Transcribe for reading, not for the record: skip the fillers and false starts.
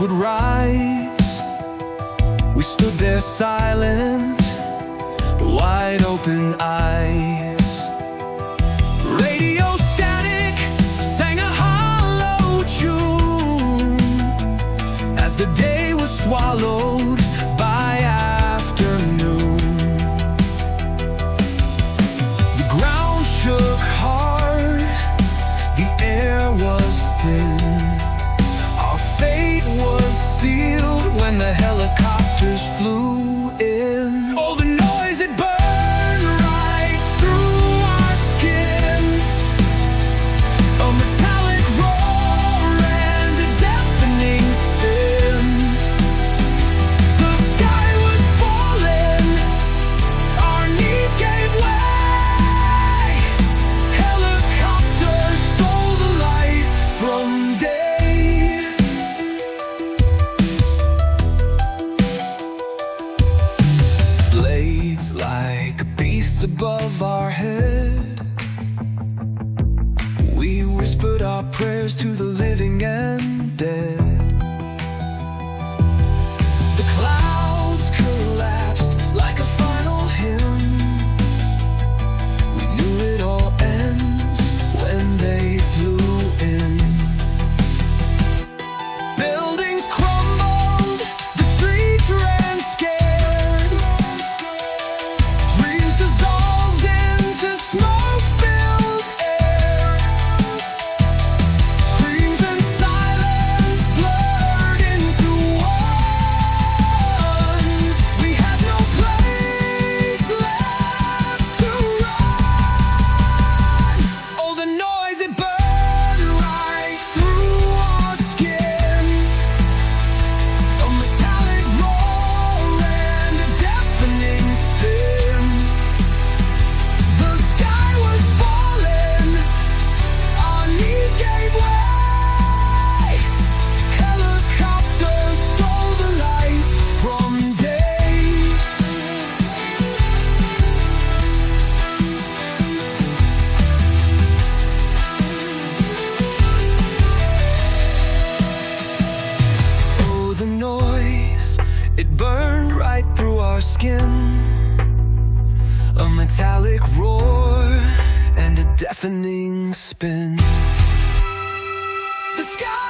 would rise. We stood there silent, wide open eyes. Radio static sang a hollow tune as the day was swallowed by afternoon. The ground shook hard, the air was thin. Our fate was sealed when the helicopters flew in. Oh, the noise, it burned right through our skin. A metallic roar and a deafening spin. The sky was falling, our knees gave way. Helicopters stole the light from day. Blades like beasts above our head, we whispered our prayers to the living and dead. The clouds collapsed like a final hymn. We knew it all ends when they flew in. Buildings crumbled, the streets ran scared. Dreams dissolved into smoke-filled air. Screams and silence blurred into one. We had no place left to run. Oh, the noise, it burned right through our skin. A metallic roar and a deafening spin. The sky was falling, our knees gave way. Helicopters stole the light from day. Oh, the noise, it burned right through our skin. A metallic roar and a deafening spin. The sky